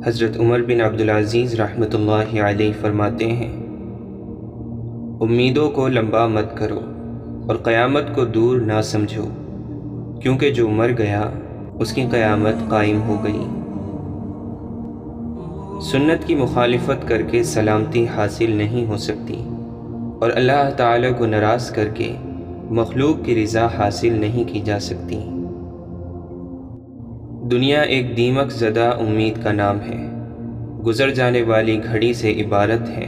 حضرت عمر بن عبدالعزیز رحمۃ اللہ علیہ فرماتے ہیں، امیدوں کو لمبا مت کرو اور قیامت کو دور نہ سمجھو، کیونکہ جو مر گیا اس کی قیامت قائم ہو گئی۔ سنت کی مخالفت کر کے سلامتی حاصل نہیں ہو سکتی، اور اللہ تعالیٰ کو ناراض کر کے مخلوق کی رضا حاصل نہیں کی جا سکتی۔ دنیا ایک دیمک زدہ امید کا نام ہے، گزر جانے والی گھڑی سے عبارت ہے،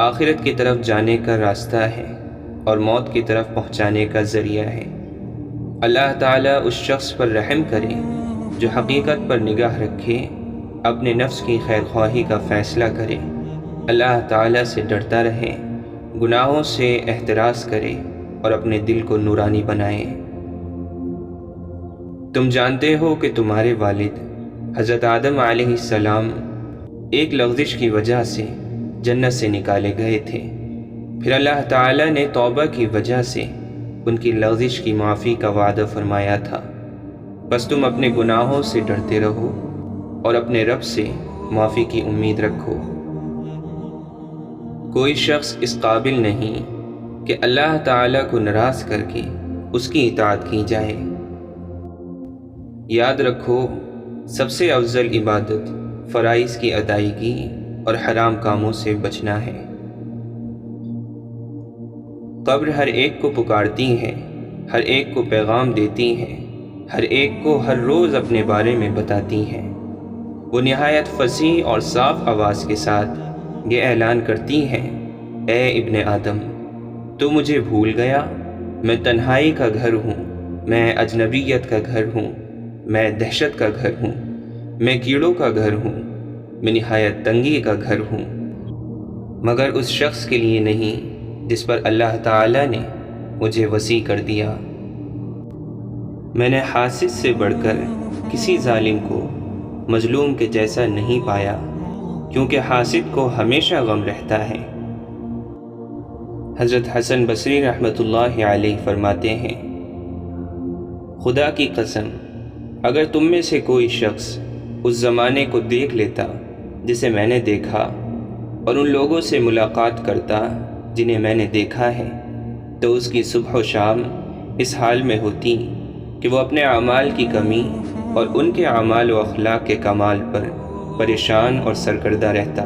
آخرت کی طرف جانے کا راستہ ہے اور موت کی طرف پہنچانے کا ذریعہ ہے۔ اللہ تعالیٰ اس شخص پر رحم کرے جو حقیقت پر نگاہ رکھے، اپنے نفس کی خیر خواہی کا فیصلہ کرے، اللہ تعالیٰ سے ڈرتا رہے، گناہوں سے احتراز کرے اور اپنے دل کو نورانی بنائے۔ تم جانتے ہو کہ تمہارے والد حضرت آدم علیہ السلام ایک لغزش کی وجہ سے جنت سے نکالے گئے تھے، پھر اللہ تعالیٰ نے توبہ کی وجہ سے ان کی لغزش کی معافی کا وعدہ فرمایا تھا۔ بس تم اپنے گناہوں سے ڈرتے رہو اور اپنے رب سے معافی کی امید رکھو۔ کوئی شخص اس قابل نہیں کہ اللہ تعالیٰ کو ناراض کر کے اس کی اطاعت کی جائے۔ یاد رکھو، سب سے افضل عبادت فرائض کی ادائیگی اور حرام کاموں سے بچنا ہے۔ قبر ہر ایک کو پکارتی ہے، ہر ایک کو پیغام دیتی ہے، ہر ایک کو ہر روز اپنے بارے میں بتاتی ہے۔ وہ نہایت فصیح اور صاف آواز کے ساتھ یہ اعلان کرتی ہے، اے ابن آدم، تو مجھے بھول گیا؟ میں تنہائی کا گھر ہوں، میں اجنبیت کا گھر ہوں، میں دہشت کا گھر ہوں، میں کیڑوں کا گھر ہوں، میں نہایت تنگی کا گھر ہوں، مگر اس شخص کے لیے نہیں جس پر اللہ تعالیٰ نے مجھے وسیع کر دیا۔ میں نے حاسد سے بڑھ کر کسی ظالم کو مظلوم کے جیسا نہیں پایا، کیونکہ حاسد کو ہمیشہ غم رہتا ہے۔ حضرت حسن بصری رحمۃ اللہ علیہ فرماتے ہیں، خدا کی قسم، اگر تم میں سے کوئی شخص اس زمانے کو دیکھ لیتا جسے میں نے دیکھا، اور ان لوگوں سے ملاقات کرتا جنہیں میں نے دیکھا ہے، تو اس کی صبح و شام اس حال میں ہوتی کہ وہ اپنے اعمال کی کمی اور ان کے اعمال و اخلاق کے کمال پر پریشان اور سرکردہ رہتا۔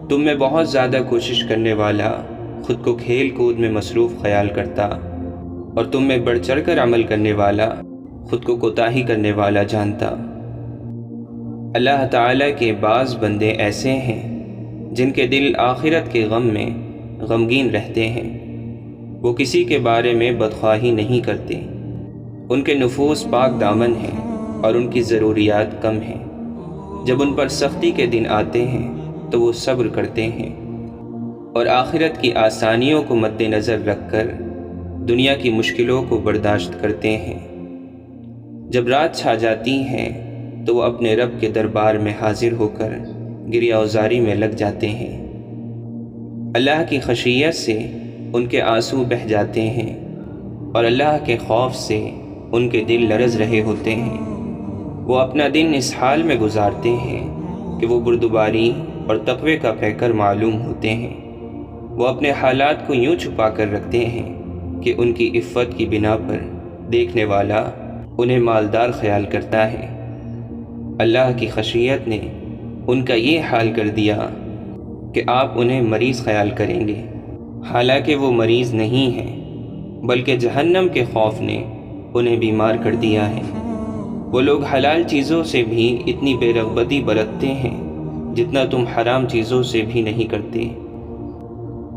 تم میں بہت زیادہ کوشش کرنے والا خود کو کھیل کود میں مصروف خیال کرتا، اور تم میں بڑھ چڑھ کر عمل کرنے والا خود کو کوتاہی کرنے والا جانتا۔ اللہ تعالیٰ کے بعض بندے ایسے ہیں جن کے دل آخرت کے غم میں غمگین رہتے ہیں، وہ کسی کے بارے میں بدخواہی نہیں کرتے، ان کے نفوس پاک دامن ہیں اور ان کی ضروریات کم ہیں۔ جب ان پر سختی کے دن آتے ہیں تو وہ صبر کرتے ہیں، اور آخرت کی آسانیوں کو مد نظر رکھ کر دنیا کی مشکلوں کو برداشت کرتے ہیں۔ جب رات چھا جاتی ہے تو وہ اپنے رب کے دربار میں حاضر ہو کر گریہ وزاری میں لگ جاتے ہیں۔ اللہ کی خشیت سے ان کے آنسو بہہ جاتے ہیں، اور اللہ کے خوف سے ان کے دل لرز رہے ہوتے ہیں۔ وہ اپنا دن اس حال میں گزارتے ہیں کہ وہ بردباری اور تقوی کا پیکر معلوم ہوتے ہیں۔ وہ اپنے حالات کو یوں چھپا کر رکھتے ہیں کہ ان کی عفت کی بنا پر دیکھنے والا انہیں مالدار خیال کرتا ہے۔ اللہ کی خشیت نے ان کا یہ حال کر دیا کہ آپ انہیں مریض خیال کریں گے، حالانکہ وہ مریض نہیں ہیں، بلکہ جہنم کے خوف نے انہیں بیمار کر دیا ہے۔ وہ لوگ حلال چیزوں سے بھی اتنی بے رغبتی برتتے ہیں جتنا تم حرام چیزوں سے بھی نہیں کرتے۔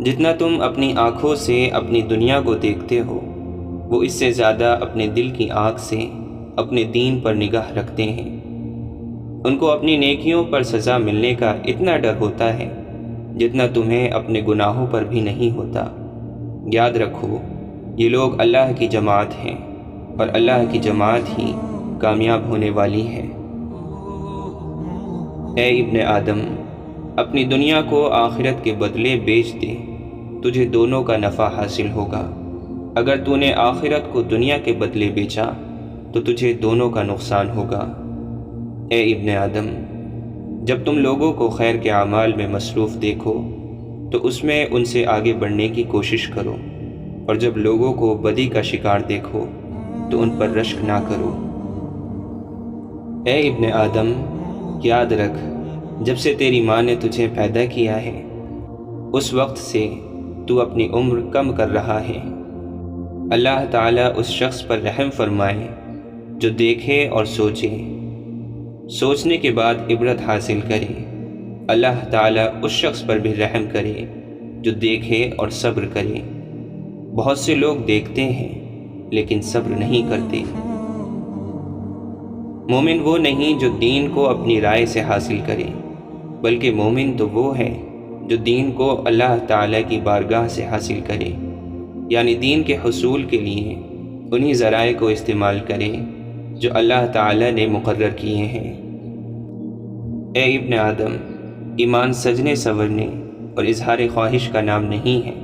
جتنا تم اپنی آنکھوں سے اپنی دنیا کو دیکھتے ہو، وہ اس سے زیادہ اپنے دل کی آنکھ سے اپنے دین پر نگاہ رکھتے ہیں۔ ان کو اپنی نیکیوں پر سزا ملنے کا اتنا ڈر ہوتا ہے جتنا تمہیں اپنے گناہوں پر بھی نہیں ہوتا۔ یاد رکھو، یہ لوگ اللہ کی جماعت ہیں، اور اللہ کی جماعت ہی کامیاب ہونے والی ہے۔ اے ابن آدم، اپنی دنیا کو آخرت کے بدلے بیچ دے، تجھے دونوں کا نفع حاصل ہوگا۔ اگر تو نے آخرت کو دنیا کے بدلے بیچا تو تجھے دونوں کا نقصان ہوگا۔ اے ابن آدم، جب تم لوگوں کو خیر کے اعمال میں مصروف دیکھو تو اس میں ان سے آگے بڑھنے کی کوشش کرو، اور جب لوگوں کو بدی کا شکار دیکھو تو ان پر رشک نہ کرو۔ اے ابن آدم، یاد رکھ، جب سے تیری ماں نے تجھے پیدا کیا ہے اس وقت سے تو اپنی عمر کم کر رہا ہے۔ اللہ تعالیٰ اس شخص پر رحم فرمائے جو دیکھے اور سوچے، سوچنے کے بعد عبرت حاصل کرے۔ اللہ تعالیٰ اس شخص پر بھی رحم کرے جو دیکھے اور صبر کرے۔ بہت سے لوگ دیکھتے ہیں لیکن صبر نہیں کرتے۔ مومن وہ نہیں جو دین کو اپنی رائے سے حاصل کرے، بلکہ مومن تو وہ ہے جو دین کو اللہ تعالیٰ کی بارگاہ سے حاصل کرے، یعنی دین کے حصول کے لیے انہی ذرائع کو استعمال کرے جو اللہ تعالیٰ نے مقرر کیے ہیں۔ اے ابن آدم، ایمان سجنے سنورنے اور اظہار خواہش کا نام نہیں ہے،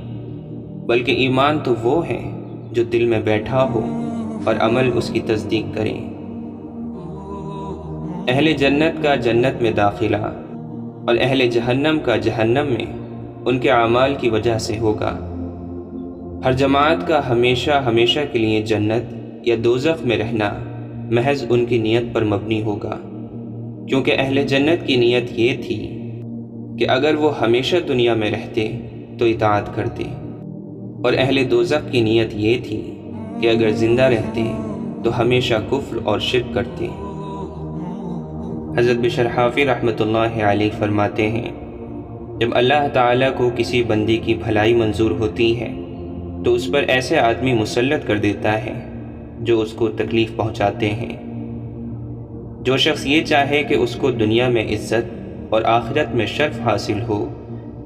بلکہ ایمان تو وہ ہے جو دل میں بیٹھا ہو اور عمل اس کی تصدیق کرے۔ اہل جنت کا جنت میں داخلہ اور اہل جہنم کا جہنم میں ان کے اعمال کی وجہ سے ہوگا۔ ہر جماعت کا ہمیشہ ہمیشہ کے لیے جنت یا دوزخ میں رہنا محض ان کی نیت پر مبنی ہوگا، کیونکہ اہل جنت کی نیت یہ تھی کہ اگر وہ ہمیشہ دنیا میں رہتے تو اطاعت کرتے، اور اہل دوزخ کی نیت یہ تھی کہ اگر زندہ رہتے تو ہمیشہ کفر اور شرک کرتے۔ حضرت بشر حافی رحمۃ اللہ علیہ فرماتے ہیں، جب اللہ تعالیٰ کو کسی بندے کی بھلائی منظور ہوتی ہے تو اس پر ایسے آدمی مسلط کر دیتا ہے جو اس کو تکلیف پہنچاتے ہیں۔ جو شخص یہ چاہے کہ اس کو دنیا میں عزت اور آخرت میں شرف حاصل ہو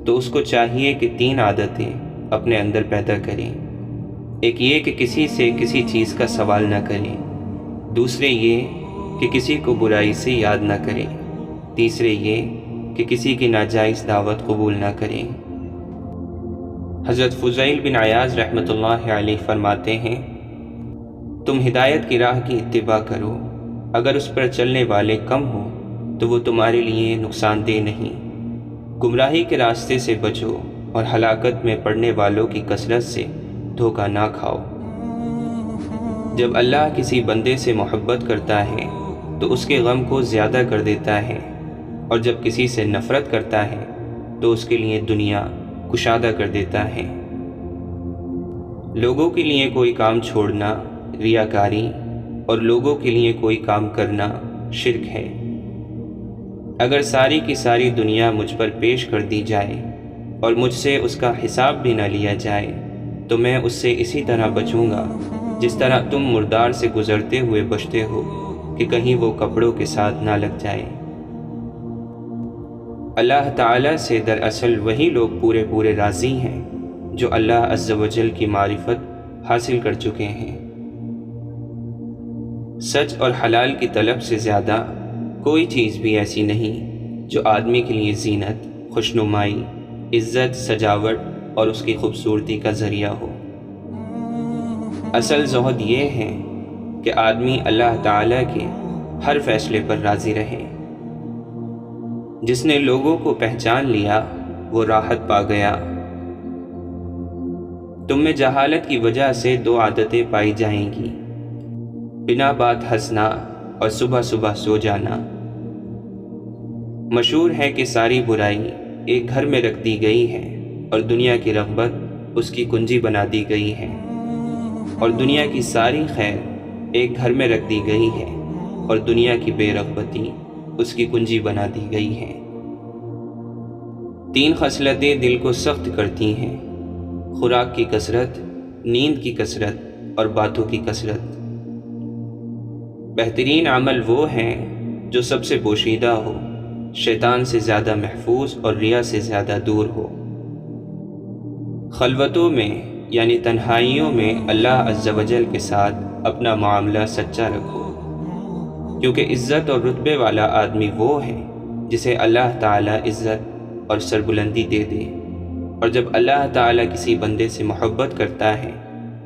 تو اس کو چاہیے کہ 3 عادتیں اپنے اندر پیدا کرے۔ ایک یہ کہ کسی سے کسی چیز کا سوال نہ کرے، دوسرے یہ کہ کسی کو برائی سے یاد نہ کرے، تیسرے یہ کہ کسی کی ناجائز دعوت قبول نہ کرے۔ حضرت فضیل بن عیاض رحمۃ اللہ علیہ فرماتے ہیں، تم ہدایت کی راہ کی اتباع کرو، اگر اس پر چلنے والے کم ہوں تو وہ تمہارے لیے نقصان دہ نہیں۔ گمراہی کے راستے سے بچو اور ہلاکت میں پڑنے والوں کی کثرت سے دھوکہ نہ کھاؤ۔ جب اللہ کسی بندے سے محبت کرتا ہے تو اس کے غم کو زیادہ کر دیتا ہے، اور جب کسی سے نفرت کرتا ہے تو اس کے لیے دنیا کشادہ کر دیتا ہے۔ لوگوں کے لیے کوئی کام چھوڑنا ریاکاری، اور لوگوں کے لیے کوئی کام کرنا شرک ہے۔ اگر ساری کی ساری دنیا مجھ پر پیش کر دی جائے اور مجھ سے اس کا حساب بھی نہ لیا جائے تو میں اس سے اسی طرح بچوں گا جس طرح تم مردار سے گزرتے ہوئے بچتے ہو کہ کہیں وہ کپڑوں کے ساتھ نہ لگ جائے۔ اللہ تعالیٰ سے دراصل وہی لوگ پورے راضی ہیں جو اللہ عز و جل کی معرفت حاصل کر چکے ہیں۔ سچ اور حلال کی طلب سے زیادہ کوئی چیز بھی ایسی نہیں جو آدمی کے لیے زینت، خوشنمائی، عزت، سجاوٹ اور اس کی خوبصورتی کا ذریعہ ہو۔ اصل زہد یہ ہے کہ آدمی اللہ تعالیٰ کے ہر فیصلے پر راضی رہے۔ جس نے لوگوں کو پہچان لیا وہ راحت پا گیا۔ تم میں جہالت کی وجہ سے 2 عادتیں پائی جائیں گی، بنا بات ہنسنا اور صبح صبح سو جانا۔ مشہور ہے کہ ساری برائی ایک گھر میں رکھ دی گئی ہے اور دنیا کی رغبت اس کی کنجی بنا دی گئی ہے، اور دنیا کی ساری خیر ایک گھر میں رکھ دی گئی ہے اور دنیا کی بے رغبتی اس کی کنجی بنا دی گئی ہے۔ 3 خصلتیں دل کو سخت کرتی ہیں: خوراک کی کثرت، نیند کی کثرت اور باتوں کی کثرت۔ بہترین عمل وہ ہیں جو سب سے پوشیدہ ہو، شیطان سے زیادہ محفوظ اور ریا سے زیادہ دور ہو۔ خلوتوں میں یعنی تنہائیوں میں اللہ عز و جل کے ساتھ اپنا معاملہ سچا رکھو، کیونکہ عزت اور رتبے والا آدمی وہ ہے جسے اللہ تعالیٰ عزت اور سربلندی دے دے۔ اور جب اللہ تعالیٰ کسی بندے سے محبت کرتا ہے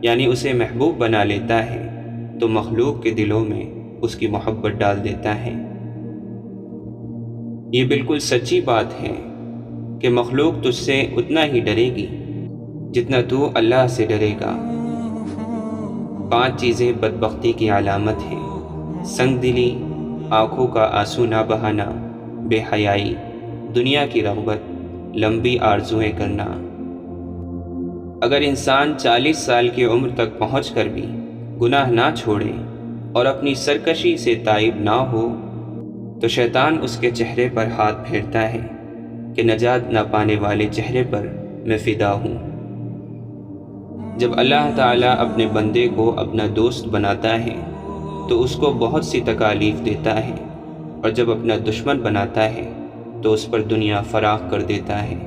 یعنی اسے محبوب بنا لیتا ہے تو مخلوق کے دلوں میں اس کی محبت ڈال دیتا ہے۔ یہ بالکل سچی بات ہے کہ مخلوق تجھ سے اتنا ہی ڈرے گی جتنا تو اللہ سے ڈرے گا۔ 5 چیزیں بدبختی کی علامت ہیں: سنگ دلی، آنکھوں کا آنسو نہ بہانا، بے حیائی، دنیا کی رغبت، لمبی آرزوئیں کرنا۔ اگر انسان 40 سال کی عمر تک پہنچ کر بھی گناہ نہ چھوڑے اور اپنی سرکشی سے تائب نہ ہو تو شیطان اس کے چہرے پر ہاتھ پھیرتا ہے کہ نجات نہ پانے والے چہرے پر میں فدا ہوں۔ جب اللہ تعالیٰ اپنے بندے کو اپنا دوست بناتا ہے تو اس کو بہت سی تکالیف دیتا ہے، اور جب اپنا دشمن بناتا ہے تو اس پر دنیا فراخ کر دیتا ہے۔